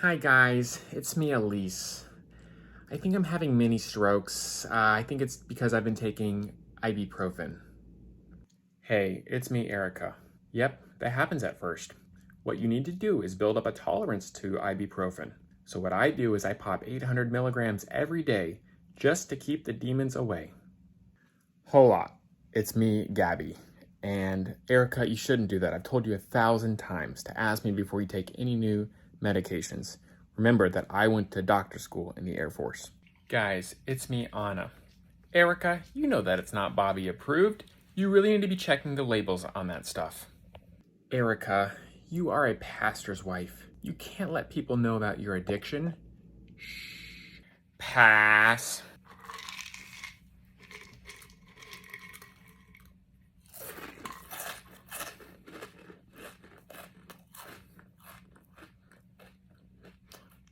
Hi guys, it's me, Elise. I think I'm having mini strokes. I think it's because I've been taking ibuprofen. Hey, it's me, Erica. Yep, that happens at first. What you need to do is build up a tolerance to ibuprofen. So what I do is I pop 800 milligrams every day just to keep the demons away. Hola, it's me, Gabby. And Erica, you shouldn't do that. I've told you 1,000 times to ask me before you take any new medications. Remember that I went to doctor school in the Air Force. Guys, it's me, Anna. Erica, you know that it's not Bobby approved. You really need to be checking the labels on that stuff. Erica, you are a pastor's wife. You can't let people know about your addiction. Shh. Pass.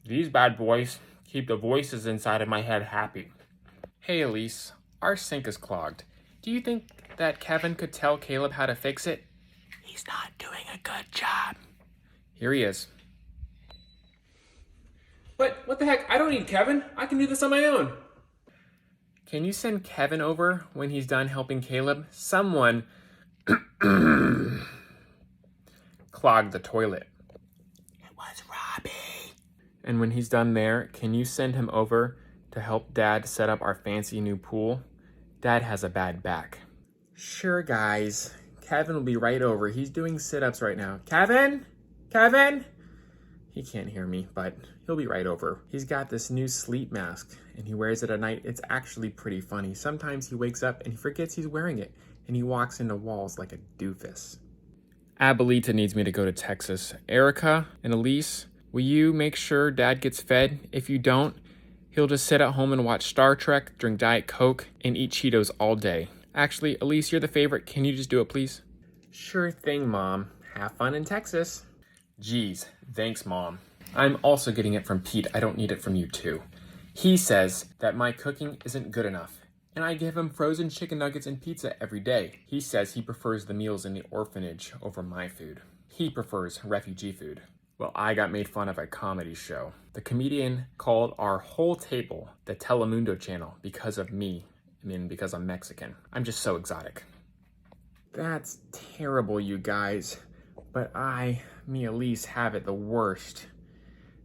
These bad boys keep the voices inside of my head happy. Hey Elise, our sink is clogged. Do you think that Kevin could tell Caleb how to fix it? He's not doing a good job. Here he is. What the heck? I don't need Kevin. I can do this on my own. Can you send Kevin over when he's done helping Caleb? Someone clogged the toilet. It was Robbie. And when he's done there, can you send him over to help Dad set up our fancy new pool? Dad has a bad back. Sure, guys. Kevin will be right over. He's doing sit-ups right now. Kevin? Kevin? He can't hear me, but he'll be right over. He's got this new sleep mask, and he wears it at night. It's actually pretty funny. Sometimes he wakes up and he forgets he's wearing it, and he walks into walls like a doofus. Abuelita needs me to go to Texas. Erica and Elise, will you make sure Dad gets fed? If you don't, he'll just sit at home and watch Star Trek, drink Diet Coke, and eat Cheetos all day. Actually, Elise, you're the favorite. Can you just do it, please? Sure thing, Mom. Have fun in Texas. Geez, thanks, Mom. I'm also getting it from Pete. I don't need it from you, too. He says that my cooking isn't good enough, and I give him frozen chicken nuggets and pizza every day. He says he prefers the meals in the orphanage over my food. He prefers refugee food. Well, I got made fun of at a comedy show. The comedian called our whole table the Telemundo channel because of me. Because I'm Mexican. I'm just so exotic. That's terrible, you guys. But me, Elise, have it the worst.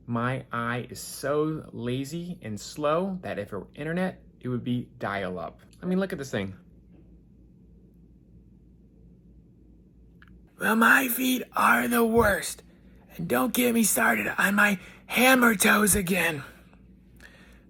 My eye is so lazy and slow that if it were internet, it would be dial-up. I mean, look at this thing. Well, my feet are the worst. And don't get me started on my hammer toes again.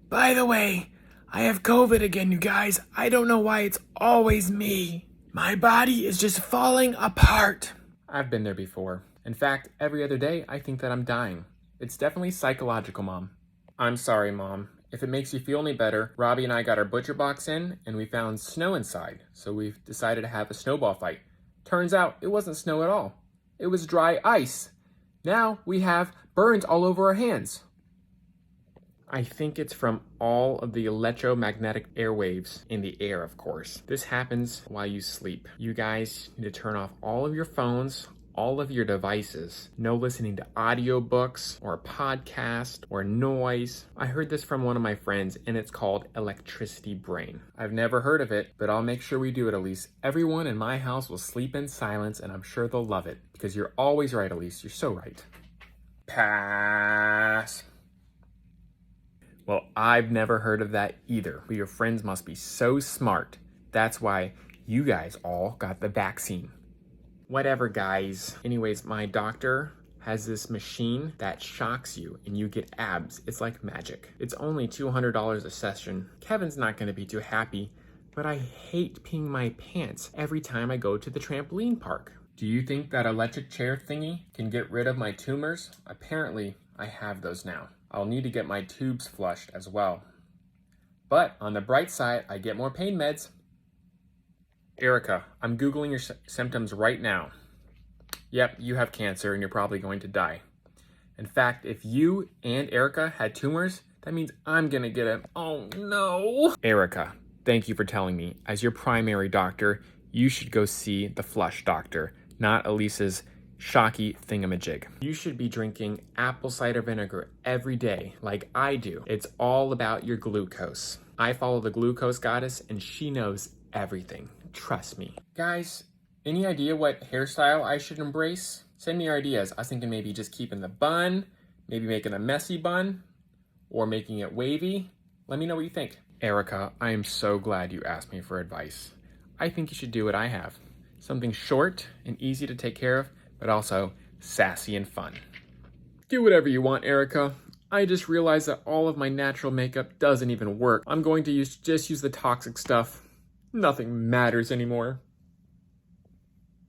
By the way, I have COVID again, you guys. I don't know why it's always me. My body is just falling apart. I've been there before. In fact, every other day, I think that I'm dying. It's definitely psychological, Mom. I'm sorry, Mom. If it makes you feel any better, Robbie and I got our butcher box in, and we found snow inside. So we've decided to have a snowball fight. Turns out, it wasn't snow at all. It was dry ice. Now we have burns all over our hands. I think it's from all of the electromagnetic airwaves in the air, of course. This happens while you sleep. You guys need to turn off all of your phones, all of your devices. No listening to audiobooks or podcast or noise. I heard this from one of my friends, and it's called electricity brain. I've never heard of it, but I'll make sure we do it, Elise. Everyone in my house will sleep in silence, and I'm sure they'll love it. Because you're always right, Elise. You're so right. Pass. Well, I've never heard of that either, but your friends must be so smart. That's why you guys all got the vaccine. Whatever, guys. Anyways, my doctor has this machine that shocks you and you get abs. It's like magic. It's only $200 a session. Kevin's not going to be too happy, but I hate peeing my pants every time I go to the trampoline park. Do you think that electric chair thingy can get rid of my tumors? Apparently, I have those now. I'll need to get my tubes flushed as well. But on the bright side, I get more pain meds. Erica, I'm Googling your symptoms right now. Yep, you have cancer and you're probably going to die. In fact, if you and Erica had tumors, that means I'm gonna get it. Oh no. Erica, thank you for telling me. As your primary doctor, you should go see the flush doctor, not Elise's shocky thingamajig. You should be drinking apple cider vinegar every day like I do. It's all about your glucose. I follow the glucose goddess and she knows everything. Trust me. Guys, any idea what hairstyle I should embrace? Send me your ideas. I was thinking maybe just keeping the bun, maybe making a messy bun, or making it wavy. Let me know what you think. Erica, I am so glad you asked me for advice. I think you should do what I have. Something short and easy to take care of, but also sassy and fun. Do whatever you want, Erica. I just realized that all of my natural makeup doesn't even work. I'm going to just use the toxic stuff. Nothing matters anymore.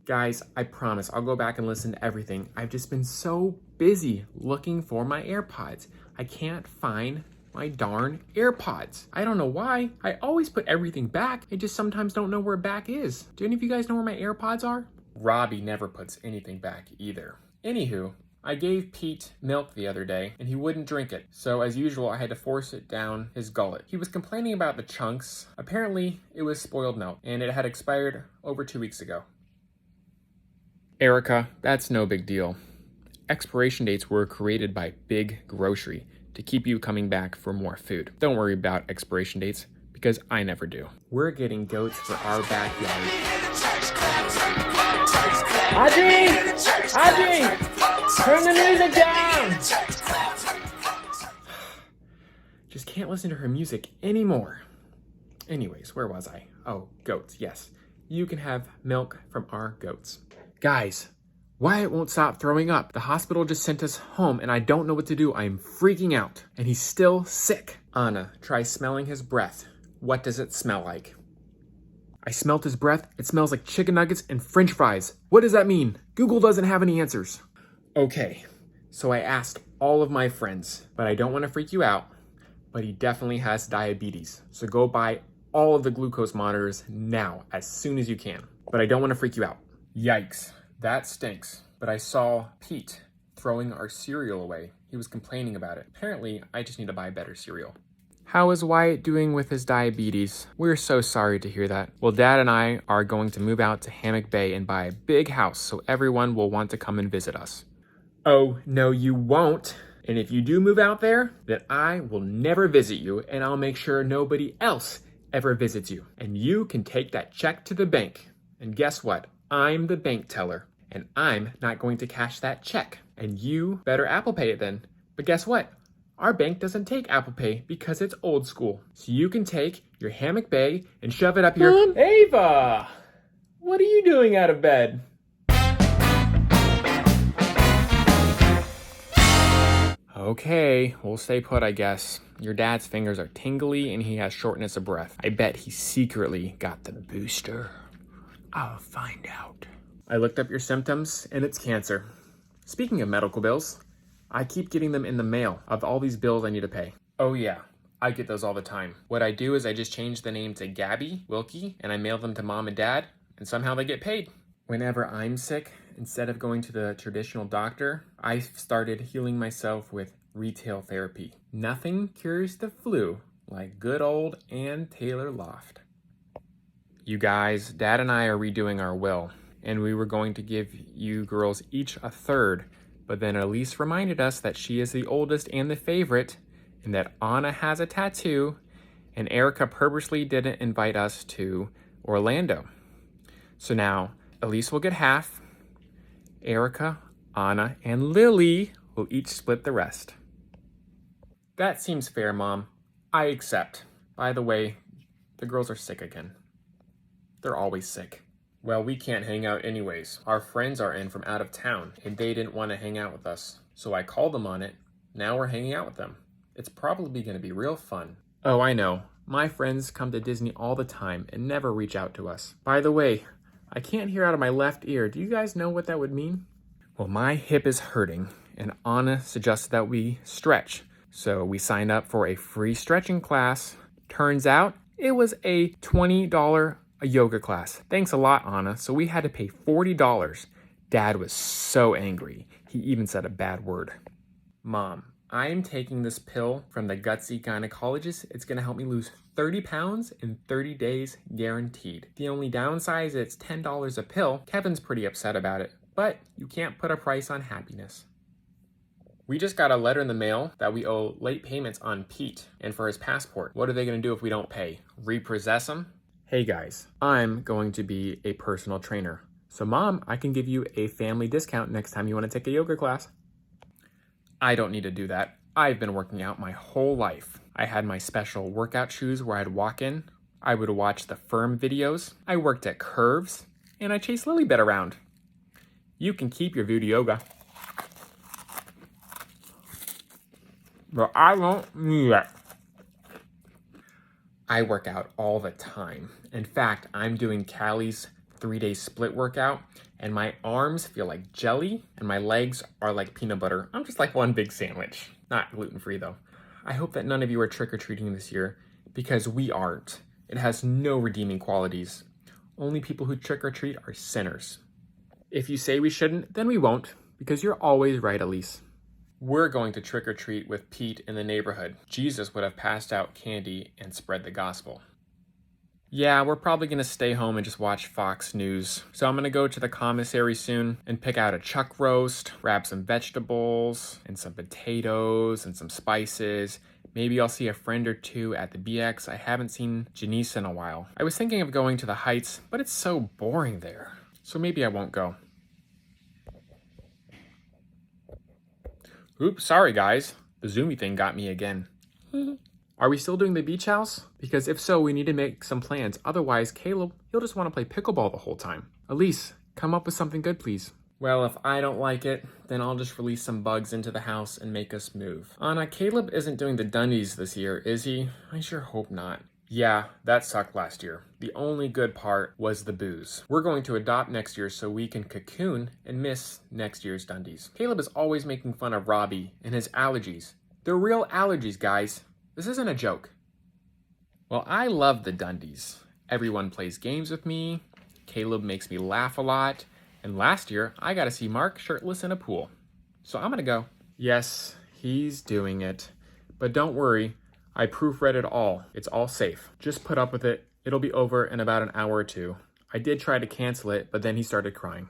Guys, I promise I'll go back and listen to everything. I've just been so busy looking for my AirPods. I can't find my darn AirPods. I don't know why. I always put everything back. I just sometimes don't know where back is. Do any of you guys know where my AirPods are? Robbie never puts anything back either. Anywho, I gave Pete milk the other day and he wouldn't drink it. So as usual, I had to force it down his gullet. He was complaining about the chunks. Apparently it was spoiled milk and it had expired over 2 weeks ago. Erica, that's no big deal. Expiration dates were created by Big Grocery to keep you coming back for more food. Don't worry about expiration dates because I never do. We're getting goats for our backyard. Audrey! Turn the music down! Just can't listen to her music anymore. Anyways, where was I? Oh, goats, yes. You can have milk from our goats. Guys, Wyatt won't stop throwing up. The hospital just sent us home and I don't know what to do. I am freaking out. And he's still sick. Anna, try smelling his breath. What does it smell like? I smelled his breath. It smells like chicken nuggets and french fries. What does that mean? Google doesn't have any answers. Okay, so I asked all of my friends, but I don't want to freak you out, but he definitely has diabetes. So go buy all of the glucose monitors now, as soon as you can. But I don't want to freak you out. Yikes. That stinks, but I saw Pete throwing our cereal away. He was complaining about it. Apparently, I just need to buy better cereal. How is Wyatt doing with his diabetes? We're so sorry to hear that. Well, Dad and I are going to move out to Hammock Bay and buy a big house so everyone will want to come and visit us. Oh, no, you won't. And if you do move out there, then I will never visit you and I'll make sure nobody else ever visits you. And you can take that check to the bank. And guess what? I'm the bank teller, and I'm not going to cash that check. And you better Apple Pay it then. But guess what? Our bank doesn't take Apple Pay because it's old school. So you can take your Hammock Bay and shove it up your... Mom? Ava! What are you doing out of bed? Okay, we'll stay put, I guess. Your dad's fingers are tingly and he has shortness of breath. I bet he secretly got the booster. I'll find out. I looked up your symptoms, and it's cancer. Speaking of medical bills, I keep getting them in the mail of all these bills I need to pay. Oh yeah, I get those all the time. What I do is I just change the name to Gabby, Wilke, and I mail them to Mom and Dad, and somehow they get paid. Whenever I'm sick, instead of going to the traditional doctor, I started healing myself with retail therapy. Nothing cures the flu like good old Ann Taylor Loft. You guys, Dad and I are redoing our will, and we were going to give you girls each a third, but then Elise reminded us that she is the oldest and the favorite, and that Anna has a tattoo, and Erica purposely didn't invite us to Orlando. So now, Elise will get half, Erica, Anna, and Lily will each split the rest. That seems fair, Mom. I accept. By the way, the girls are sick again. They're always sick. Well, we can't hang out anyways. Our friends are in from out of town, and they didn't want to hang out with us. So I called them on it. Now we're hanging out with them. It's probably going to be real fun. Oh, I know. My friends come to Disney all the time and never reach out to us. By the way, I can't hear out of my left ear. Do you guys know what that would mean? Well, my hip is hurting, and Anna suggested that we stretch. So we signed up for a free stretching class. Turns out it was a $20 a yoga class. Thanks a lot, Anna. So we had to pay $40. Dad was so angry. He even said a bad word. Mom, I am taking this pill from the Gutsy gynecologist. It's going to help me lose 30 pounds in 30 days guaranteed. The only downside is it's $10 a pill. Kevin's pretty upset about it, but you can't put a price on happiness. We just got a letter in the mail that we owe late payments on Pete and for his passport. What are they going to do if we don't pay? Repossess him? Hey guys, I'm going to be a personal trainer. So Mom, I can give you a family discount next time you want to take a yoga class. I don't need to do that. I've been working out my whole life. I had my special workout shoes where I'd walk in. I would watch the Firm videos. I worked at Curves. And I chased Lilybet around. You can keep your voodoo yoga. But I won't need it. I work out all the time. In fact, I'm doing Callie's 3-day split workout, and my arms feel like jelly, and my legs are like peanut butter. I'm just like one big sandwich. Not gluten-free, though. I hope that none of you are trick-or-treating this year, because we aren't. It has no redeeming qualities. Only people who trick-or-treat are sinners. If you say we shouldn't, then we won't, because you're always right, Elise. We're going to trick-or-treat with Pete in the neighborhood. Jesus would have passed out candy and spread the gospel. Yeah, we're probably going to stay home and just watch Fox News. So I'm going to go to the commissary soon and pick out a chuck roast, grab some vegetables and some potatoes and some spices. Maybe I'll see a friend or two at the BX. I haven't seen Janice in a while. I was thinking of going to the Heights, but it's so boring there. So maybe I won't go. Oops, sorry guys. The Zoomy thing got me again. Are we still doing the beach house? Because if so, we need to make some plans. Otherwise, Caleb, he'll just want to play pickleball the whole time. Elise, come up with something good, please. Well, if I don't like it, then I'll just release some bugs into the house and make us move. Anna, Caleb isn't doing the Dundies this year, is he? I sure hope not. Yeah, that sucked last year. The only good part was the booze. We're going to adopt next year so we can cocoon and miss next year's Dundies. Caleb is always making fun of Robbie and his allergies. They're real allergies, guys. This isn't a joke. Well, I love the Dundies. Everyone plays games with me. Caleb makes me laugh a lot. And last year, I got to see Mark shirtless in a pool. So I'm going to go. Yes, he's doing it. But don't worry. I proofread it all. It's all safe. Just put up with it. It'll be over in about an hour or two. I did try to cancel it, but then he started crying.